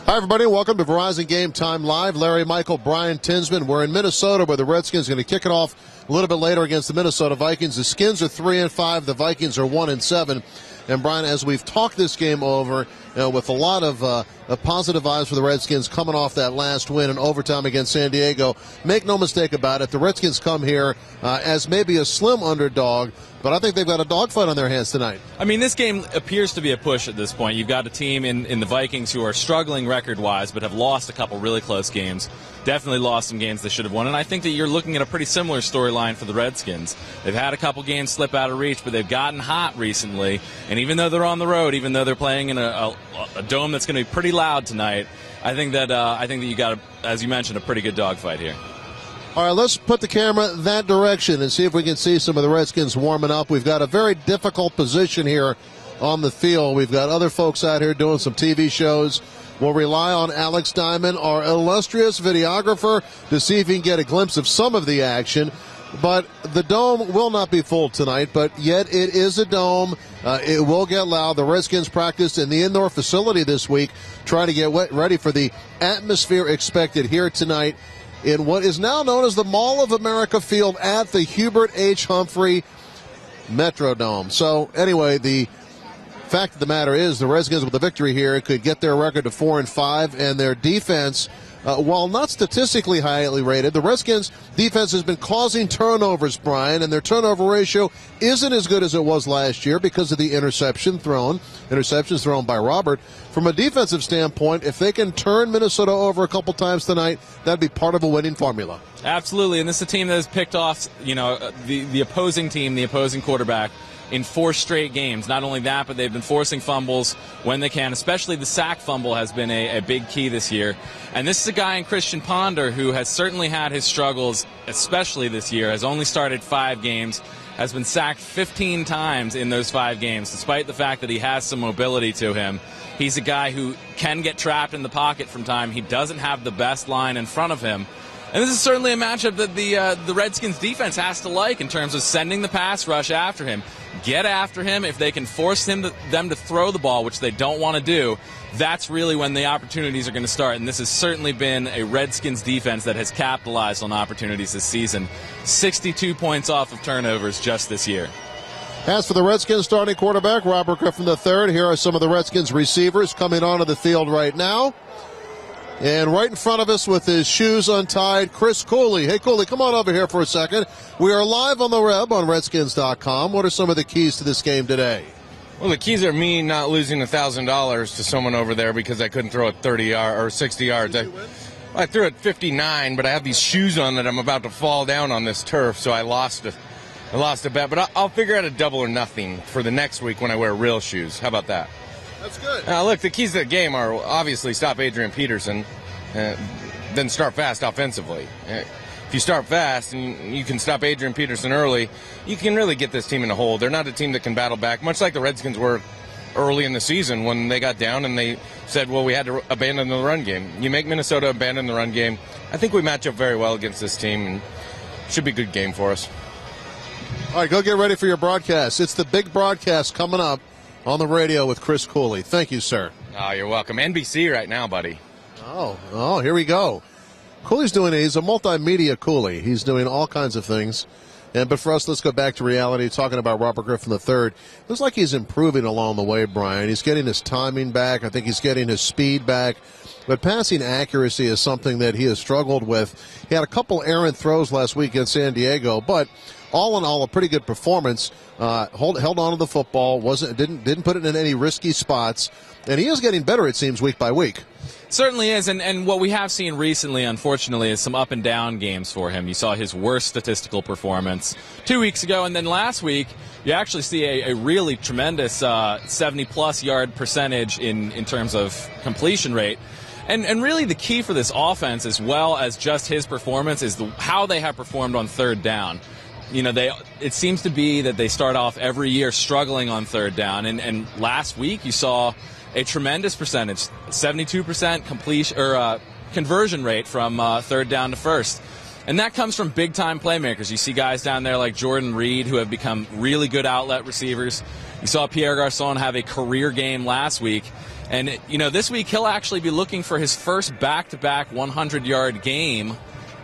Hi, everybody. Welcome to Verizon Game Time Live. Larry, Michael, Brian, Tinsman. We're in Minnesota, where the Redskins are going to kick it off a little bit later against the Minnesota Vikings. The Skins are 3-5. The Vikings are 1-7. And, Brian, as we've talked this game over, with a lot of positive vibes for the Redskins coming off that last win in overtime against San Diego, make no mistake about it, the Redskins come here as maybe a slim underdog, but I think they've got a dogfight on their hands tonight. I mean, this game appears to be a push at this point. You've got a team in the Vikings who are struggling record-wise, but have lost a couple really close games. Definitely lost some games they should have won, and I think that you're looking at a pretty similar storyline for the Redskins. They've had a couple games slip out of reach, but they've gotten hot recently, and even though they're on the road, even though they're playing in a dome that's going to be pretty loud tonight, I think that you got, as you mentioned, a pretty good dogfight here. All right, let's put the camera that direction and see if we can see some of the Redskins warming up. We've got a very difficult position here on the field. We've got other folks out here doing some TV shows. We'll rely on Alex Diamond, our illustrious videographer, to see if he can get a glimpse of some of the action. But the dome will not be full tonight, but yet it is a dome. It will get loud. The Redskins practiced in the indoor facility this week, trying to get ready for the atmosphere expected here tonight in what is now known as the Mall of America Field at the Hubert H. Humphrey Metrodome. So anyway, the fact of the matter is the Redskins with the victory here could get their record to 4-5, and their defense, while not statistically highly rated, the Redskins' defense has been causing turnovers, Brian, and their turnover ratio isn't as good as it was last year because of the interceptions thrown by Robert. From a defensive standpoint, if they can turn Minnesota over a couple times tonight, that'd be part of a winning formula. Absolutely, and this is a team that has picked off, the opposing team, the opposing quarterback, in 4 straight games. Not only that, but they've been forcing fumbles when they can. Especially the sack fumble has been a big key this year. And this is a guy in Christian Ponder who has certainly had his struggles, especially this year, has only started 5 games, has been sacked 15 times in those 5 games, despite the fact that he has some mobility to him. He's a guy who can get trapped in the pocket from time. He doesn't have the best line in front of him. And this is certainly a matchup that the Redskins defense has to like in terms of sending the pass rush after him. Get after him. If they can force them to throw the ball, which they don't want to do, that's really when the opportunities are going to start. And this has certainly been a Redskins defense that has capitalized on opportunities this season. 62 points off of turnovers just this year. As for the Redskins starting quarterback, Robert Griffin III, here are some of the Redskins receivers coming onto the field right now. And right in front of us with his shoes untied, Chris Cooley. Hey, Cooley, come on over here for a second. We are live on the web on Redskins.com. What are some of the keys to this game today? Well, the keys are me not losing $1,000 to someone over there because I couldn't throw it 30 yards or 60 yards. I threw it 59, but I have these shoes on that I'm about to fall down on this turf, so I lost a bet. But I'll figure out a double or nothing for the next week when I wear real shoes. How about that? That's good. Look, the keys to the game are obviously stop Adrian Peterson, then start fast offensively. If you start fast and you can stop Adrian Peterson early, you can really get this team in a hole. They're not a team that can battle back, much like the Redskins were early in the season when they got down and they said, well, we had to abandon the run game. You make Minnesota abandon the run game. I think we match up very well against this team, and it should be a good game for us. All right, go get ready for your broadcast. It's the big broadcast coming up on the radio with Chris Cooley. Thank you, sir. Oh, you're welcome. NBC right now, buddy. Oh, here we go. Cooley's he's a multimedia Cooley. He's doing all kinds of things. But for us, let's go back to reality, talking about Robert Griffin III. Looks like he's improving along the way, Brian. He's getting his timing back. I think he's getting his speed back. But passing accuracy is something that he has struggled with. He had a couple errant throws last week in San Diego, but all in all, a pretty good performance. Held on to the football, didn't put it in any risky spots, and he is getting better, it seems, week by week. Certainly is, and what we have seen recently, unfortunately, is some up and down games for him. You saw his worst statistical performance 2 weeks ago, and then last week you actually see a really tremendous 70-plus yard percentage in terms of completion rate. And really the key for this offense, as well as just his performance, is how they have performed on third down. It seems to be that they start off every year struggling on third down, and last week you saw a tremendous percentage, 72% conversion rate from third down to first. And that comes from big-time playmakers. You see guys down there like Jordan Reed who have become really good outlet receivers. You saw Pierre Garçon have a career game last week. And, this week he'll actually be looking for his first back-to-back 100-yard game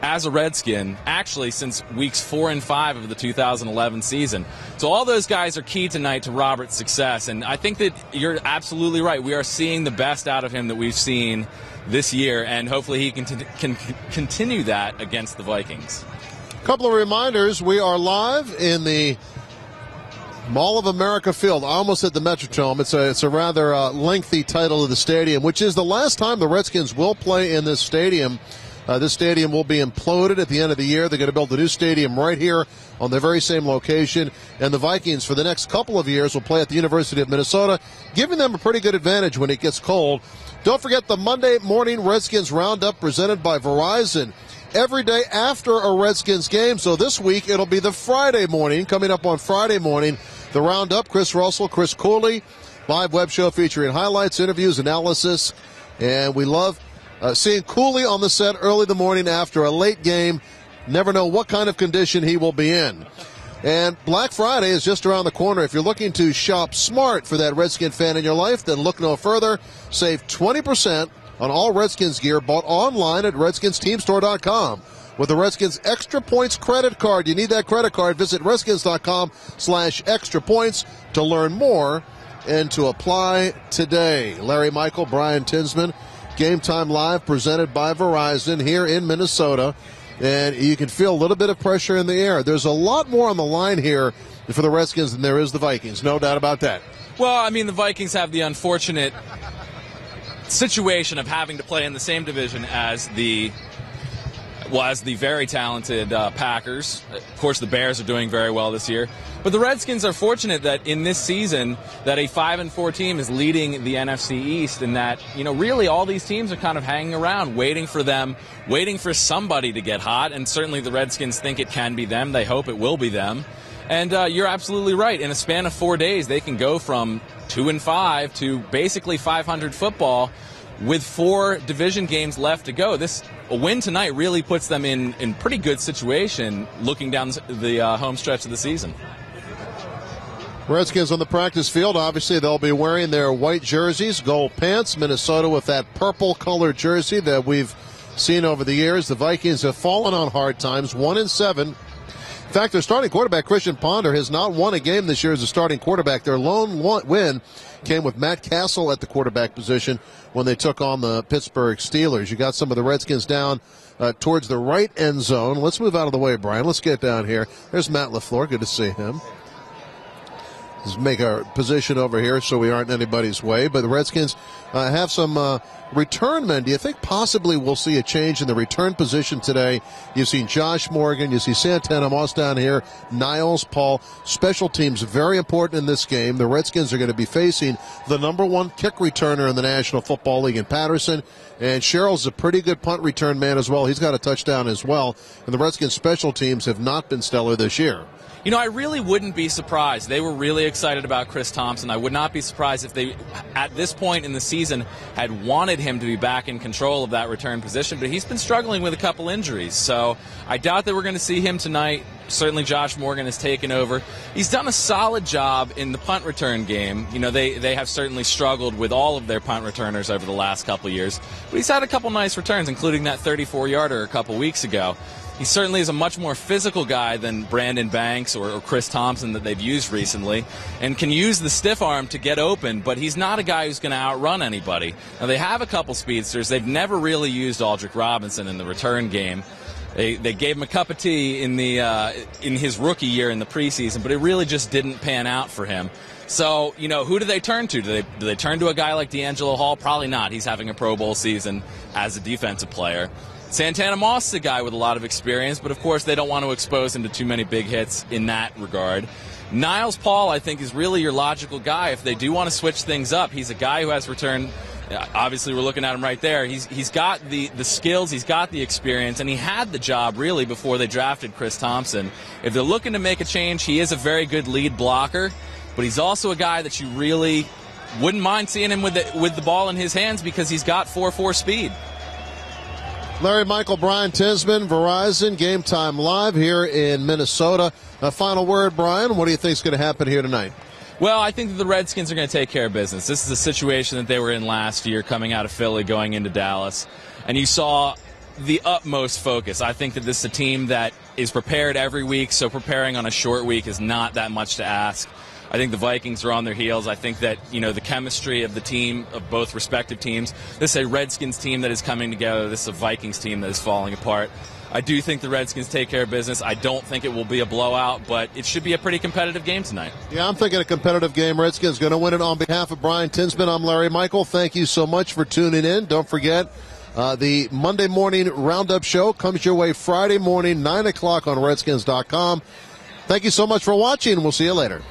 as a Redskin, actually since weeks 4 and 5 of the 2011 season. So all those guys are key tonight to Robert's success, and I think that you're absolutely right. We are seeing the best out of him that we've seen this year, and hopefully he can continue that against the Vikings. A couple of reminders. We are live in the Mall of America Field, almost at the Metrodome. It's a rather lengthy title of the stadium, which is the last time the Redskins will play in this stadium. This stadium will be imploded at the end of the year. They're going to build a new stadium right here on the very same location. And the Vikings, for the next couple of years, will play at the University of Minnesota, giving them a pretty good advantage when it gets cold. Don't forget the Monday morning Redskins Roundup presented by Verizon. Every day after a Redskins game. So this week it'll be the Friday morning. Coming up on Friday morning, the Roundup, Chris Russell, Chris Cooley, live web show featuring highlights, interviews, analysis. And we love seeing Cooley on the set early in the morning after a late game. Never know what kind of condition he will be in. And Black Friday is just around the corner. If you're looking to shop smart for that Redskin fan in your life, then look no further. Save 20% on all Redskins gear bought online at RedskinsTeamStore.com. With the Redskins Extra Points credit card, you need that credit card. Visit Redskins.com/extra points to learn more and to apply today. Larry Michael, Brian Tinsman, Game Time Live presented by Verizon here in Minnesota. And you can feel a little bit of pressure in the air. There's a lot more on the line here for the Redskins than there is the Vikings. No doubt about that. Well, I mean, the Vikings have the unfortunate situation of having to play in the same division as the very talented Packers. Of course, the Bears are doing very well this year. But the Redskins are fortunate that in this season that a 5-4 team is leading the NFC East, and that, really all these teams are kind of hanging around, waiting for somebody to get hot. And certainly the Redskins think it can be them. They hope it will be them. And you're absolutely right. In a span of 4 days, they can go from 2-5 to basically 500 football with 4 division games left to go. A win tonight really puts them in pretty good situation looking down the home stretch of the season. Redskins on the practice field. Obviously, they'll be wearing their white jerseys, gold pants. Minnesota with that purple-colored jersey that we've seen over the years. The Vikings have fallen on hard times, 1-7. In fact, their starting quarterback, Christian Ponder, has not won a game this year as a starting quarterback. Their lone win came with Matt Castle at the quarterback position when they took on the Pittsburgh Steelers. You got some of the Redskins down towards the right end zone. Let's move out of the way, Brian. Let's get down here. There's Matt LaFleur. Good to see him. Let's make our position over here so we aren't in anybody's way. But the Redskins have some return men. Do you think possibly we'll see a change in the return position today? You've seen Josh Morgan. You see Santana Moss down here. Niles Paul. Special teams very important in this game. The Redskins are going to be facing the #1 kick returner in the National Football League in Patterson. And Sherrill's a pretty good punt return man as well. He's got a touchdown as well. And the Redskins special teams have not been stellar this year. I really wouldn't be surprised. They were really excited about Chris Thompson. I would not be surprised if they, at this point in the season, had wanted him to be back in control of that return position. But he's been struggling with a couple injuries. So I doubt that we're going to see him tonight. Certainly Josh Morgan has taken over. He's done a solid job in the punt return game. They have certainly struggled with all of their punt returners over the last couple of years. But he's had a couple nice returns, including that 34-yarder a couple weeks ago. He certainly is a much more physical guy than Brandon Banks or Chris Thompson that they've used recently, and can use the stiff arm to get open, but he's not a guy who's going to outrun anybody. Now, they have a couple speedsters. They've never really used Aldrick Robinson in the return game. They gave him a cup of tea in his rookie year in the preseason, but it really just didn't pan out for him. So, who do they turn to? Do they turn to a guy like D'Angelo Hall? Probably not. He's having a Pro Bowl season as a defensive player. Santana Moss is a guy with a lot of experience, but of course they don't want to expose him to too many big hits in that regard. Niles Paul, I think, is really your logical guy if they do want to switch things up. He's a guy who has returned. Obviously, we're looking at him right there. He's got the skills, he's got the experience, and he had the job really before they drafted Chris Thompson. If they're looking to make a change, he is a very good lead blocker, but he's also a guy that you really wouldn't mind seeing him with the ball in his hands because he's got 4.4 speed. Larry Michael, Brian Tinsman, Verizon, Game Time Live here in Minnesota. A final word, Brian. What do you think is going to happen here tonight? Well, I think that the Redskins are going to take care of business. This is a situation that they were in last year, coming out of Philly, going into Dallas. And you saw the utmost focus. I think that this is a team that is prepared every week, so preparing on a short week is not that much to ask. I think the Vikings are on their heels. I think that, the chemistry of the team, of both respective teams, this is a Redskins team that is coming together. This is a Vikings team that is falling apart. I do think the Redskins take care of business. I don't think it will be a blowout, but it should be a pretty competitive game tonight. Yeah, I'm thinking a competitive game. Redskins going to win it. On behalf of Brian Tinsman, I'm Larry Michael. Thank you so much for tuning in. Don't forget, the Monday morning roundup show comes your way Friday morning, 9 o'clock on Redskins.com. Thank you so much for watching. We'll see you later.